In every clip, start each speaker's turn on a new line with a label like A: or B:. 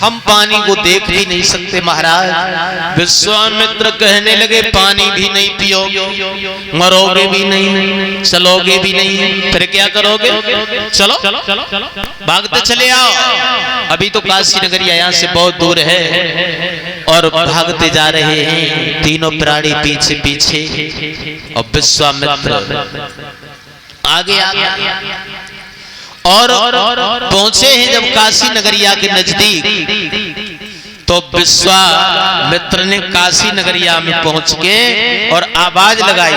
A: हम पानी को देख भी नहीं सकते महाराज। विश्वामित्र कहने लगे पानी भी नहीं पियोगे, मरोगे भी नहीं, चलोगे भी नहीं, फिर क्या करोगे? चलो भागते चले आओ। अभी तो काशी नगरी यहाँ से बहुत दूर है और भागते जा रहे हैं तीनों प्राणी पीछे पीछे और विश्वामित्र आगे और पहुंचे हैं जब काशी नगरिया के नजदीक तो विश्वामित्र ने काशी नगरिया में पहुंच के और आवाज लगाई,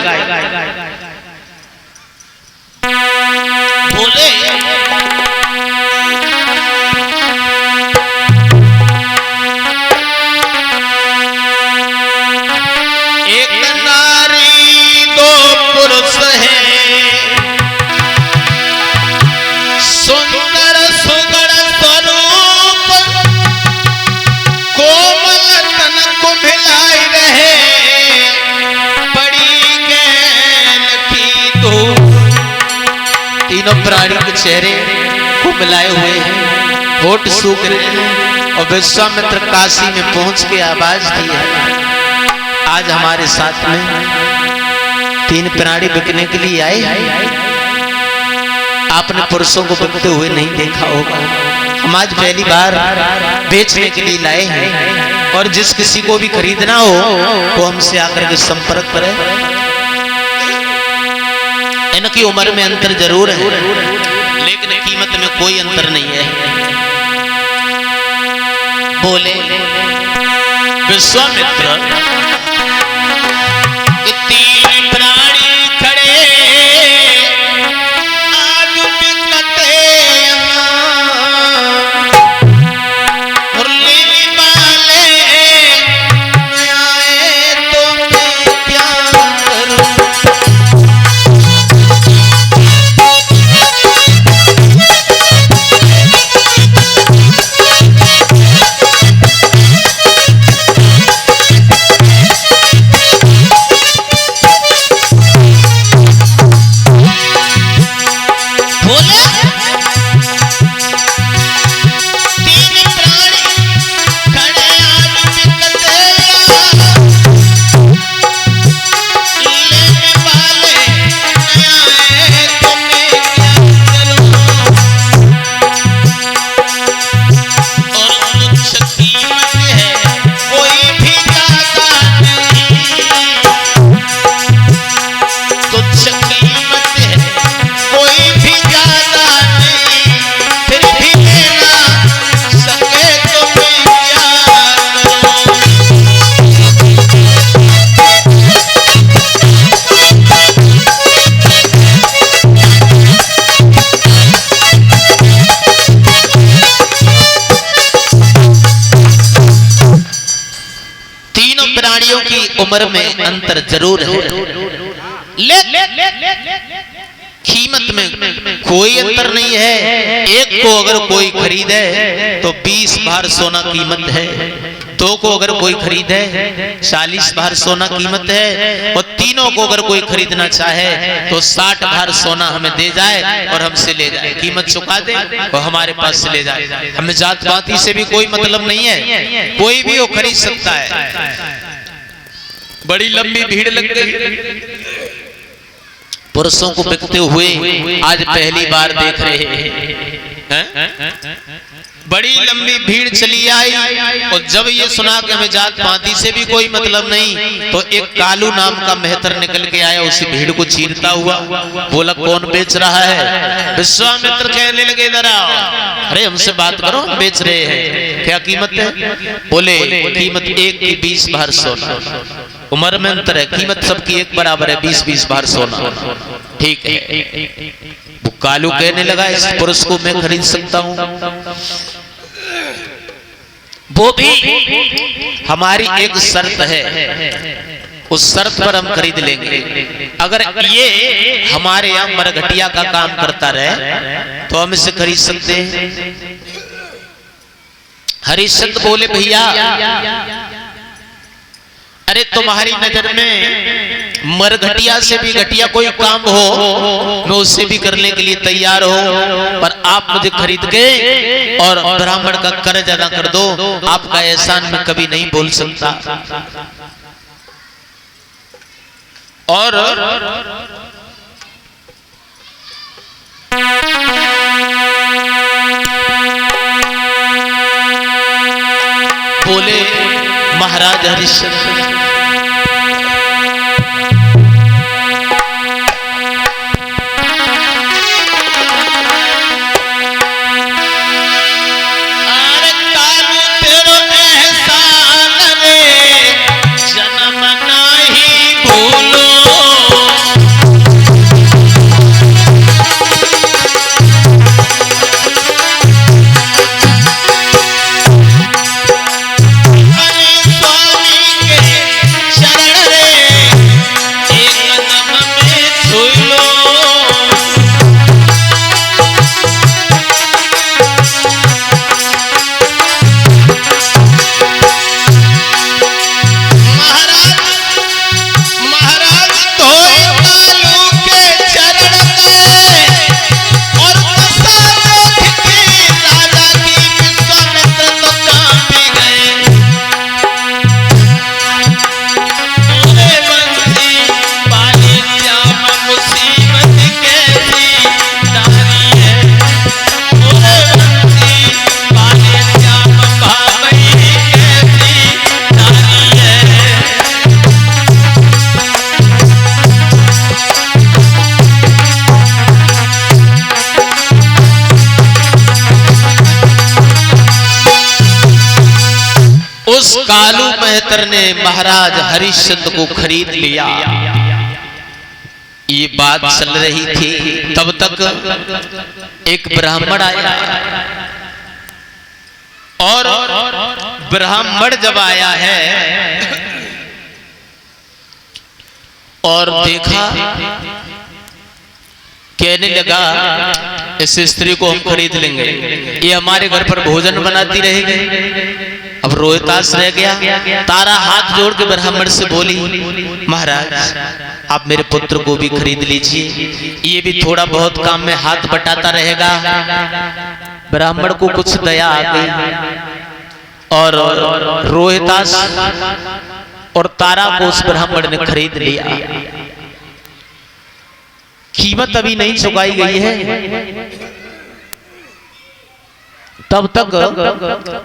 A: बोले एक नारी दो पुरुष है, सुंदर सुगढ़ स्वरूप कोमल तन कुम्हिलाई रहे, बड़ी गैल की धूप। तीनों प्राणी के चेहरे कुम्हिलाए हुए हैं, होठ सूख रहे हैं और विश्वामित्र काशी में पहुंच के आवाज दी है, आज हमारे साथ में तीन प्राणी बिकने के लिए आए। आपने पुरुषों को बिकते हुए नहीं देखा होगा, हम आज पहली बार बेचने के लिए लाए हैं और जिस किसी को भी खरीदना हो वो हमसे आकर के संपर्क करे। इनकी उम्र में अंतर जरूर है लेकिन कीमत में कोई अंतर नहीं है। बोले विश्वामित्र तीन प्राणी खड़े आज बिकते मुरली वाले आए तो मैं क्या करूं। उम्र में अंतर जरूर है कीमत में कोई अंतर नहीं है। एक को अगर कोई खरीदे तो 20 भार सोना कीमत है, दो को अगर कोई खरीदे 40 भार सोना कीमत है और तीनों को अगर कोई खरीदना चाहे तो 60 भार सोना हमें दे जाए और हमसे ले जाए, कीमत चुका दे और हमारे पास से ले जाए। हमें जात पाती से भी कोई मतलब नहीं है, कोई भी वो खरीद सकता है। बड़ी लंबी भीड़ लग गई, पुरुषों को बिकते हुए आज पहली बार देख रहे हैं। बड़ी लंबी भीड़ चली आई और जब ये सुना कि हमें जात पाती से भी कोई मतलब नहीं तो एक कालू नाम का मेहतर निकल के आया, उसी भीड़ को चीरता हुआ बोला कौन बेच रहा है। विश्वामित्र कहने लगे इधर आओ, अरे हमसे बात करो, हम बेच रहे हैं, क्या कीमत है। बोले कीमत एक की 20 भार सोना, उम्र में अंतर है, कीमत सबकी एक बराबर है, 20-20 भार सोना, ठीक है। वो कालू कहने लगा इस पुरुष को मैं खरीद सकता हूं, वो भी हमारी एक शर्त है, उस शर्त पर हम खरीद लेंगे। अगर ये हमारे यहाँ मरघटिया का काम करता रहे तो हम इसे खरीद सकते हैं। हरिश्चंद्र बोले भैया अरे तुम्हारी नजर में मरघटिया से भी घटिया कोई काम हो मैं उससे भी करने के लिए तैयार हूं, पर आप मुझे खरीद के और ब्राह्मण का कर्ज अदा कर दो, आपका एहसान मैं कभी नहीं भूल सकता। और बोले महाराज हरिश्चंद्र, उस कालू मेहतर ने महाराज हरिश्चंद्र को खरीद लिया। ये बात चल रही थी, तब तक एक ब्राह्मण आया और ब्राह्मण जब आया है और देखा, कहने लगा इस स्त्री को हम खरीद लेंगे, ये हमारे घर पर भोजन बनाती रहेगी। अब रोहितास रह गया। तारा हाथ जोड़ के ब्राह्मण से बोली, महाराज आप मेरे पुत्र को भी खरीद लीजिए, ये भी थोड़ा बहुत काम में हाथ बटाता रहेगा। ब्राह्मण को कुछ दया आ गई और रोहितास और तारा को उस ब्राह्मण ने खरीद लिया। कीमत अभी नहीं चुकाई गई है, तब तक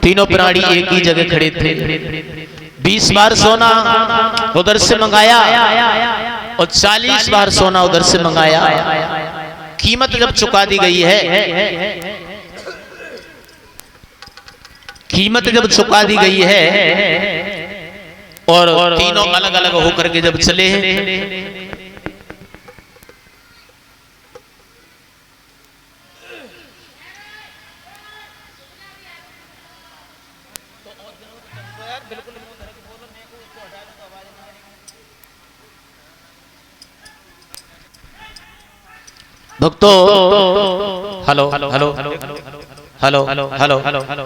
A: तीनों प्राणी एक ही जगह खड़े थे। 20 बार सोना उधर से मंगाया और 40 बार सोना उधर से मंगाया। कीमत जब चुका दी गई है, कीमत जब चुका दी गई है और तीनों अलग अलग होकर के जब चले हैं, भक्तों hello hello hello hello hello hello hello hello hello hello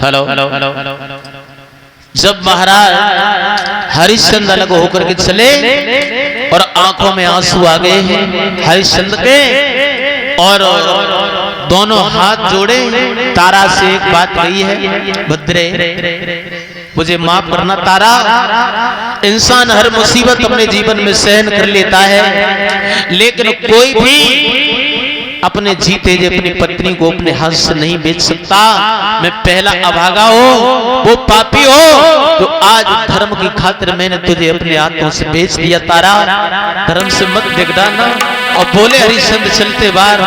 A: hello hello hello hello. जब महाराज हरिश्चंद्र अलग होकर के चले और आंखों में आंसू आ गए हैं हरिश्चंद्र के, और दोनों हाथ जोड़े तारा से एक बात कही है, भद्रे मुझे माफ करना तारा, इंसान हर मुसीबत अपने जीवन में सहन कर लेता है, लेकिन कोई भी अपने जीते जी अपनी पत्नी को अपने हाथ से नहीं बेच सकता। मैं पहला अभागा हो, वो पापी हो जो आज धर्म की खातिर मैंने तुझे अपने हाथों से बेच दिया। तारा धर्म से मत बिगड़ना। और बोले हरिश्चंद्र चलते बार